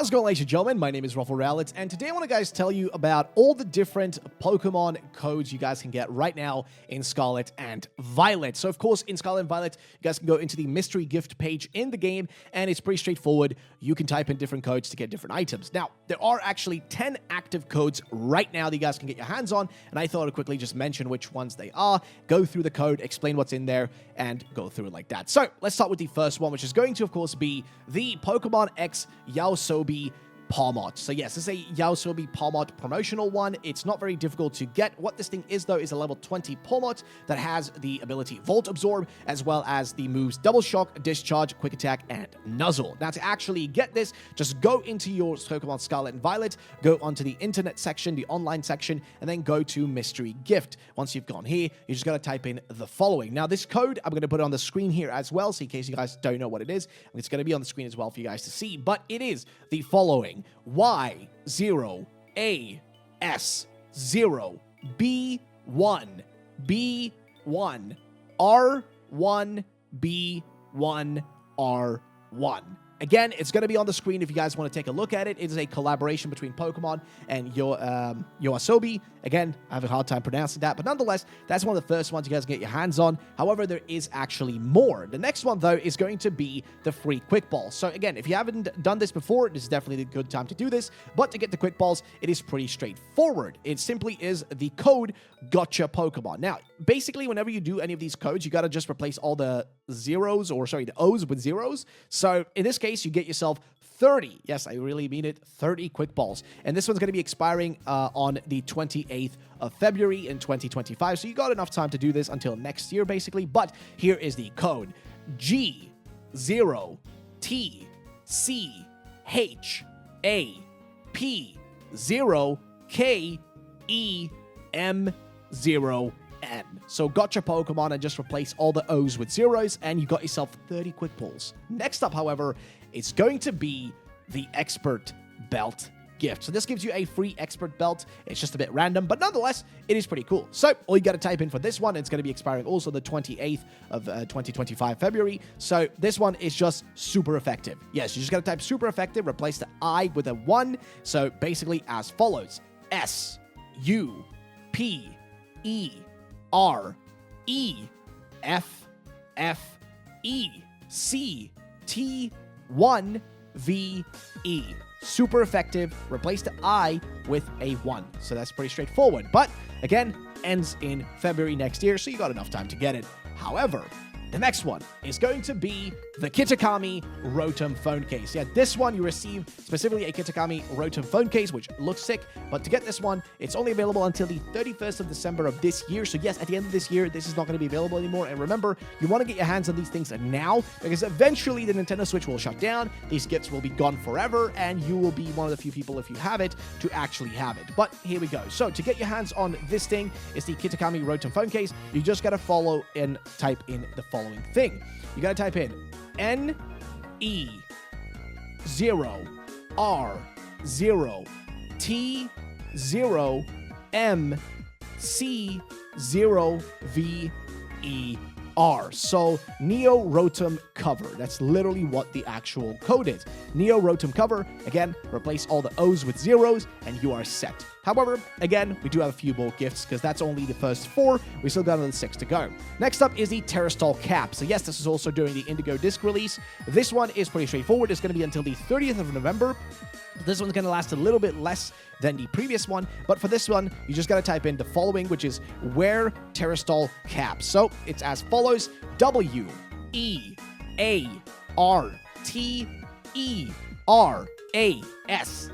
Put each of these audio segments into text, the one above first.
How's it going, ladies and gentlemen? My name is RuffledRowlit, and today I want to guys tell you about all the different Pokemon codes you guys can get right now in Scarlet and Violet. So, of course, in Scarlet and Violet, you guys can go into the mystery gift page in the game, and it's pretty straightforward. You can type in different codes to get different items. Now, there are actually 10 active codes right now that you guys can get your hands on, and I thought I'd quickly just mention which ones they are, go through the code, explain what's in there, and go through it like that. So, let's start with the first one, which is going to, of course, be the Pokemon X Yoasobi Pawmot. So yes, this is a Yoasobi Pawmot promotional one. It's not very difficult to get. What this thing is, though, is a level 20 Pawmot that has the ability Volt Absorb, as well as the moves Double Shock, Discharge, Quick Attack, and Nuzzle. Now, to actually get this, just go into your Pokemon Scarlet and Violet, go onto the internet section, the online section, and then go to Mystery Gift. Once you've gone here, you just got to type in the following. Now, this code, I'm going to put it on the screen here as well, so in case you guys don't know what it is, it's going to be on the screen as well for you guys to see, but it is the following: Y0 AS0 B1 B1 R1 B1 R1. Again, it's going to be on the screen if you guys want to take a look at it. It is a collaboration between Pokemon and Yoasobi. Again, I have a hard time pronouncing that, but nonetheless, that's one of the first ones you guys can get your hands on. However, there is actually more. The next one, though, is going to be the free Quick Balls. So again, if you haven't done this before, this is definitely a good time to do this, but to get the Quick Balls, it is pretty straightforward. It simply is the code Gotcha Pokemon. Now, basically, whenever you do any of these codes, you got to just replace all the the O's with zeros. So in this case, you get yourself 30, yes, I really mean it, 30 Quick Balls. And this one's going to be expiring on the 28th of February in 2025. So you got enough time to do this until next year, basically. But here is the code: G0TCHAP0KEM0N. So gotcha Pokemon, and just replace all the O's with zeros, and you got yourself 30 Quick Balls. Next up, however, it's going to be the Expert Belt gift. So this gives you a free Expert Belt. It's just a bit random, but nonetheless, it is pretty cool. So all you got to type in for this one, it's going to be expiring also the 28th of 2025 February. So this one is just super effective. Yes, you just got to type super effective, replace the I with a 1. So basically as follows: SUPEREFFECT1VE. Super effective. Replace the I with a 1. So that's pretty straightforward. But again, ends in February next year, so you got enough time to get it. However, the next one is going to be the Kitakami Rotom phone case. Yeah, this one you receive specifically a Kitakami Rotom phone case, which looks sick. But to get this one, it's only available until the 31st of December of this year. So yes, at the end of this year, this is not going to be available anymore. And remember, you want to get your hands on these things now, because eventually the Nintendo Switch will shut down. These gifts will be gone forever, and you will be one of the few people, if you have it, to actually have it. But here we go. So to get your hands on this thing, is the Kitakami Rotom phone case. You just got to follow and type in the following thing. You got to type in NE0R0T0MC0VER. So Neo Rotom cover. That's literally what the actual code is. Neo Rotom cover. Again, replace all the O's with zeros, and you are set. However, again, we do have a few more gifts, because that's only the first 4. We still got another 6 to go. Next up is the Terastal Cap. So yes, this is also during the Indigo Disc release. This one is pretty straightforward. It's going to be until the 30th of November. This one's going to last a little bit less than the previous one, but for this one, you just got to type in the following, which is wear Terastal Cap. So it's as follows: WEARTERASTALCAP.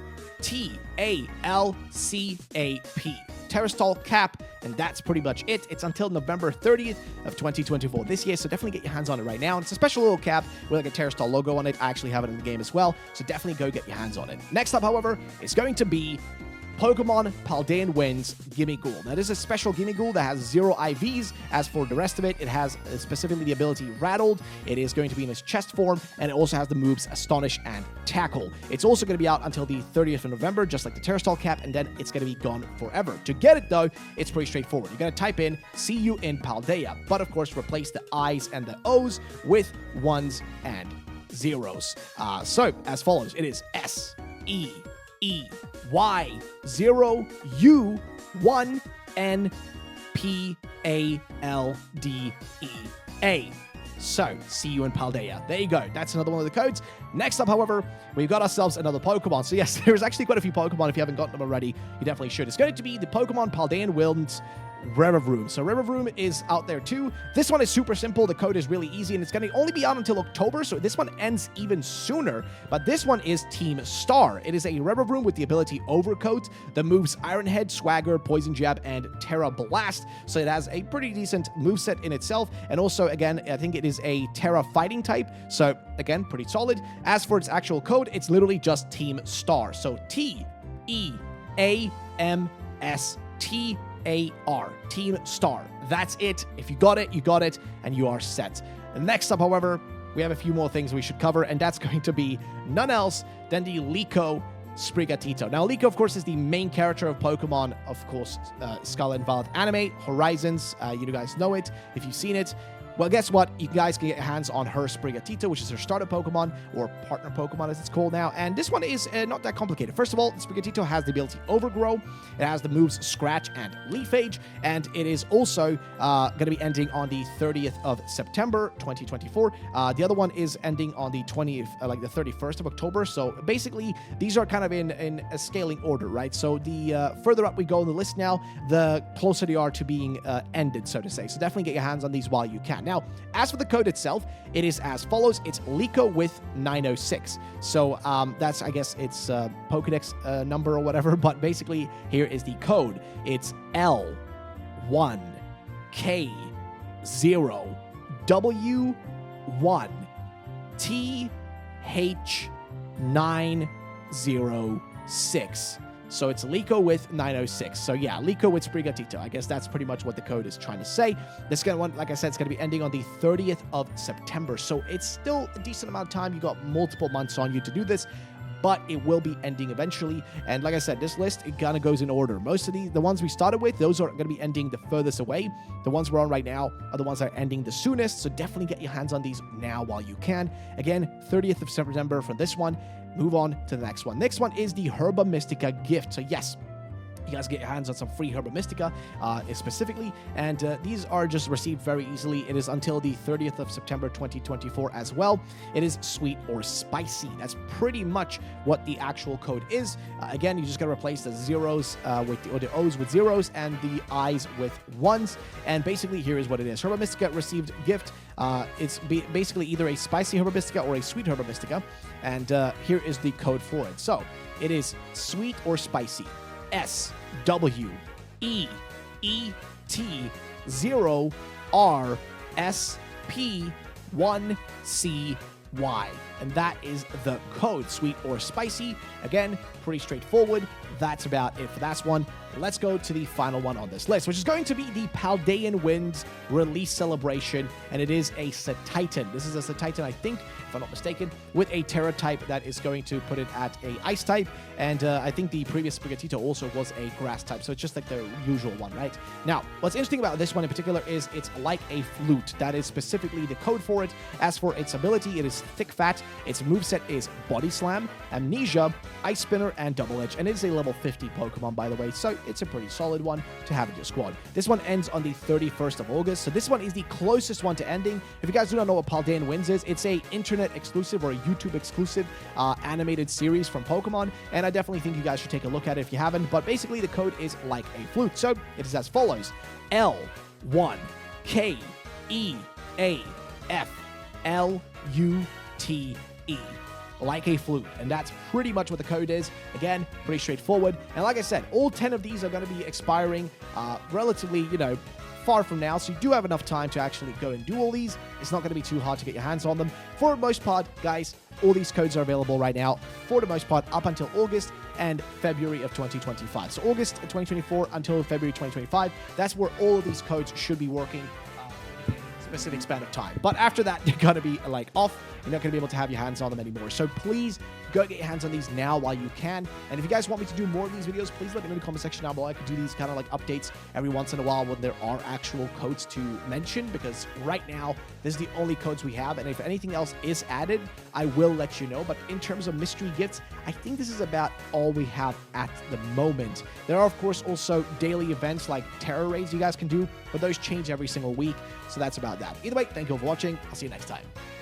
Terastal Cap, and that's pretty much it. It's until November 30th of 2024 this year, so definitely get your hands on it right now. It's a special little cap with like a Terastal logo on it. I actually have it in the game as well, so definitely go get your hands on it. Next up, however, is going to be Pokemon Paldean Wins Gimmighoul. Now, this is a special Gimmighoul that has 0 IVs. As for the rest of it, it has specifically the ability Rattled. It is going to be in its chest form, and it also has the moves Astonish and Tackle. It's also going to be out until the 30th of November, just like the Terastal Cap, and then it's going to be gone forever. To get it, though, it's pretty straightforward. You're going to type in "See you in Paldea," but of course, replace the I's and the O's with 1s and 0s. So, as follows, it is EEY0U1NPALDEA. So, see you in Paldea. There you go. That's another one of the codes. Next up, however, we've got ourselves another Pokemon. So yes, there's actually quite a few Pokemon. If you haven't gotten them already, you definitely should. It's going to be the Pokemon Paldean Wild's Revavroom. So Revavroom is out there too. This one is super simple. The code is really easy, and it's going to only be out until October, so this one ends even sooner. But this one is Team Star. It is a Revavroom with the ability Overcoat that moves Iron Head, Swagger, Poison Jab, and Terra Blast. So it has a pretty decent moveset in itself. And also, again, I think it is a Terra Fighting type. So, again, pretty solid. As for its actual code, it's literally just Team Star. So TEAMSTAR, Team Star. That's it. If you got it, you got it, and you are set. And next up, however, we have a few more things we should cover, and that's going to be none else than the Liko Sprigatito. Now, Liko, of course, is the main character of Pokemon, of course, Scarlet and Violet anime, Horizons. You guys know it if you've seen it. Well, guess what? You guys can get your hands on her Sprigatito, which is her starter Pokemon, or partner Pokemon as it's called now. And this one is not that complicated. First of all, Sprigatito has the ability Overgrow. It has the moves Scratch and Leaf Age. And it is also going to be ending on the 30th of September, 2024. The other one is ending on the 20th, like the 31st of October. So basically, these are kind of in a scaling order, right? So the further up we go in the list now, the closer they are to being ended, so to say. So definitely get your hands on these while you can. Now, as for the code itself, it is as follows. It's Liko with 906. So that's, I guess, its Pokedex number or whatever. But basically, here is the code. It's L1K0W1TH906. So it's Liko with 906. So yeah, Liko with Sprigatito. I guess that's pretty much what the code is trying to say. This one, like I said, it's going to be ending on the 30th of September. So it's still a decent amount of time. You got multiple months on you to do this, but it will be ending eventually. And like I said, this list, it kind of goes in order. Most of the ones we started with, those are going to be ending the furthest away. The ones we're on right now are the ones that are ending the soonest. So definitely get your hands on these now while you can. Again, 30th of September for this one. Move on to the next one. Next one is the Herba Mystica gift. So yes, you guys get your hands on some free Herba Mystica specifically, and these are just received very easily. It is until the 30th of September 2024 as well. It is sweet or spicy. That's pretty much what the actual code is. Again, you just got to replace the zeros or the O's with zeros and the I's with ones, and basically here is what it is. Herba Mystica received gift. It's basically either a spicy Herba Mystica or a sweet Herba Mystica, and here is the code for it. So it is sweet or spicy. SWEET0RSP1CY. And that is the code, sweet or spicy. Again, pretty straightforward. That's about it for that one. Let's go to the final one on this list, which is going to be the Paldean Winds release celebration, and it is a Cetitan. This is a Cetitan, I think, if I'm not mistaken, with a Terra type that is going to put it at a Ice type, and I think the previous Sprigatito also was a Grass type, so it's just like the usual one, right? Now, what's interesting about this one in particular is it's like a flute. That is specifically the code for it. As for its ability, it is Thick Fat. Its moveset is Body Slam, Amnesia, Ice Spinner, and Double Edge, and it is a level 50 Pokemon, by the way, so it's a pretty solid one to have in your squad. This one ends on the 31st of August, so this one is the closest one to ending. If you guys do not know what Paldean Winds is, it's a internet exclusive or a YouTube exclusive animated series from Pokemon, and I definitely think you guys should take a look at it if you haven't, but basically the code is like a flute, so it is as follows. L1KEAFLUTE. Like a flute, and that's pretty much what the code is. Again, pretty straightforward, and like I said, all 10 of these are going to be expiring relatively, far from now, so you do have enough time to actually go and do all these. It's not going to be too hard to get your hands on them. For the most part, guys, all these codes are available right now, for the most part, up until August and February of 2025. So August 2024 until February 2025, that's where all of these codes should be working in a specific span of time. But after that, they're going to be off. You're not going to be able to have your hands on them anymore. So please go get your hands on these now while you can. And if you guys want me to do more of these videos, please let me know in the comment section down below. I could do these kind of updates every once in a while when there are actual codes to mention, because right now, this is the only codes we have. And if anything else is added, I will let you know. But in terms of mystery gifts, I think this is about all we have at the moment. There are, of course, also daily events like terror raids you guys can do, but those change every single week, so that's about that. Either way, thank you all for watching. I'll see you next time.